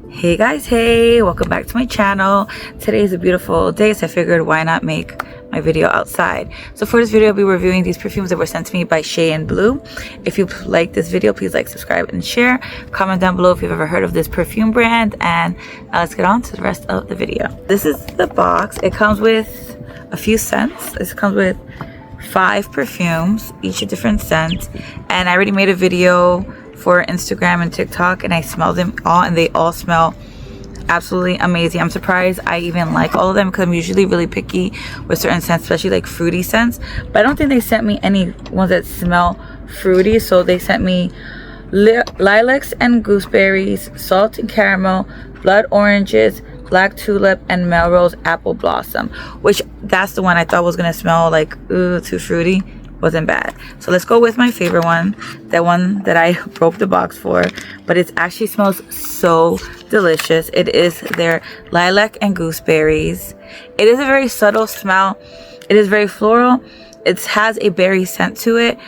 Hey guys, hey, welcome back to my channel. Today is a beautiful day, so I figured why not make my video outside. So for this video, I'll be reviewing these perfumes that were sent to me by Shay and Blue. If you like this video, please like, subscribe, and share. Comment down below if you've ever heard of this perfume brand, and now let's get on to the rest of the video. This is the box. It comes with a few scents. This comes with 5 perfumes, each a different scent, and I already made a video for Instagram and TikTok, and I smelled them all, and they all smell absolutely amazing. I'm surprised I even like all of them because I'm usually really picky with certain scents, especially like fruity scents, but I don't think they sent me any ones that smell fruity. So they sent me lilacs and gooseberries, salt and caramel, blood oranges, black tulip, and Melrose apple blossom, which that's the one I thought was gonna smell like ooh, too fruity. Wasn't bad. So let's go with my favorite one, that one that I broke the box for, but it actually smells so delicious. It is their lilac and gooseberries. It is a very subtle smell. It is very floral. It has a berry scent to it,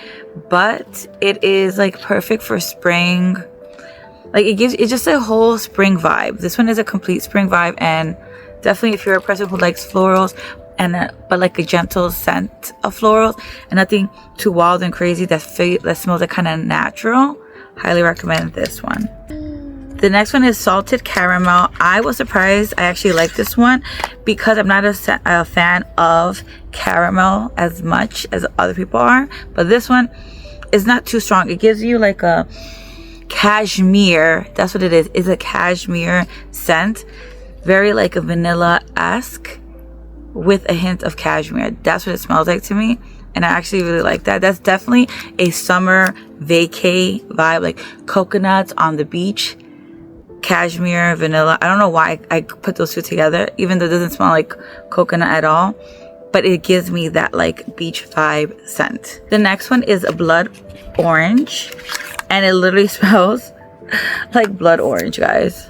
but it is like perfect for spring. Like it's just a whole spring vibe. This one is a complete spring vibe, and definitely if you're a person who likes florals, but like a gentle scent of florals and nothing too wild and crazy that smells like kind of natural, highly recommend this one. The next one is salted caramel. I was surprised I actually like this one because I'm not a fan of caramel as much as other people are, but this one is not too strong. It gives you like a cashmere, that's what it is. It's a cashmere scent, very like a vanilla-esque with a hint of cashmere. That's what it smells like to me, and I actually really like that. That's definitely a summer vacay vibe, like coconuts on the beach, cashmere, vanilla. I don't know why I put those two together, even though it doesn't smell like coconut at all, but it gives me that like beach vibe scent. The next one is a blood orange, and it literally smells like blood orange, guys.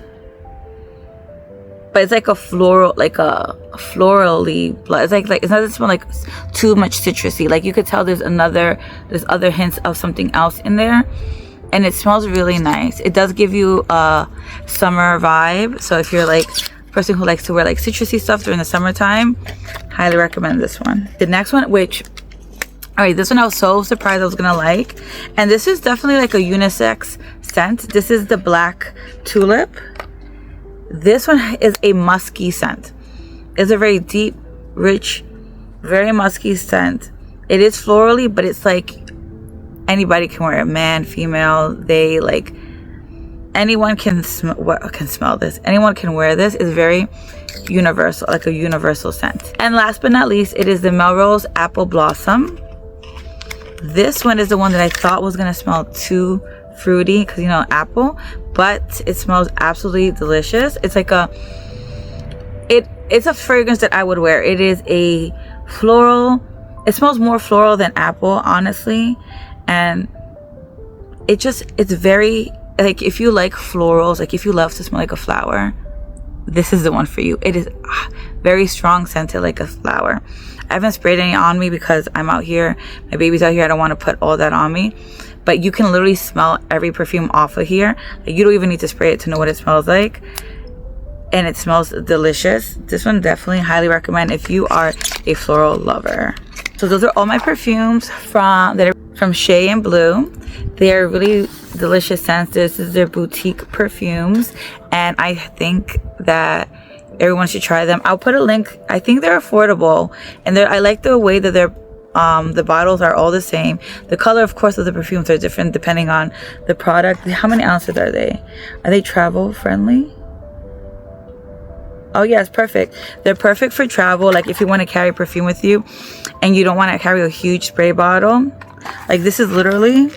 But it's like a floral, like a florally blood. It's like it doesn't smell like too much citrusy. Like you could tell there's other hints of something else in there, and it smells really nice. It does give you a summer vibe. So if you're like a person who likes to wear like citrusy stuff during the summertime, highly recommend this one. The next one, this one I was so surprised I was gonna like, and this is definitely like a unisex scent. This is the black tulip. This one is a musky scent. It's a very deep, rich, very musky scent. It is florally, but it's like anybody can wear it. Man, female, they like, anyone can smell this. Anyone can wear this. It's very universal, like a universal scent. And last but not least, it is the Melrose apple blossom. This one is the one that I thought was gonna smell too fruity because, you know, apple, but it smells absolutely delicious. It's like it's a fragrance that I would wear. It is a floral. It smells more floral than apple, honestly, and it's very like, if you like florals, like if you love to smell like a flower, this is the one for you. It is very strong scented like a flower. I haven't sprayed any on me because I'm out here, my baby's out here. I don't want to put all that on me, but you can literally smell every perfume off of here. Like, you don't even need to spray it to know what it smells like, and it smells delicious. This one definitely highly recommend if you are a floral lover. So those are all my perfumes that are from Shay and Blue. They are really delicious scents. This is their boutique perfumes, and I think that everyone should try them. I'll put a link. I think they're affordable, and I like the way that they're the bottles are all the same. The color, of course, of the perfumes are different depending on the product. How many ounces are they? Are they travel friendly? Oh yes, perfect. They're perfect for travel. Like if you want to carry perfume with you and you don't want to carry a huge spray bottle, like this is literally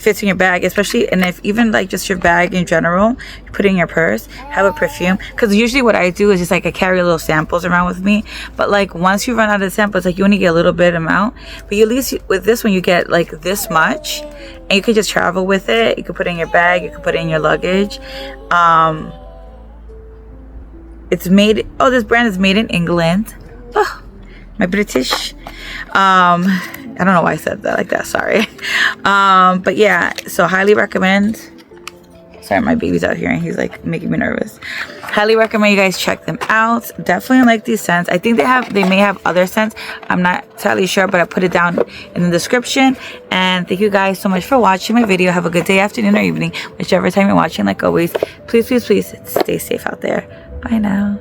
fits in your bag, especially, and if even like just your bag in general, you put it in your purse, have a perfume. Because usually what I do is just like I carry little samples around with me, but like once you run out of samples, like you only get a little bit amount, but at least with this one you get like this much, and you can just travel with it. You can put it in your bag, you can put it in your luggage. It's made, this brand is made in England. Oh, my British. I don't know why I said that like that, sorry. But yeah, so highly recommend. Sorry, my baby's out here and he's like making me nervous. Highly recommend you guys check them out. Definitely like these scents. I think they may have other scents. I'm not entirely sure, but I put it down in the description. And thank you guys so much for watching my video. Have a good day, afternoon, or evening, whichever time you're watching. Like always, please, please, please stay safe out there. Bye now.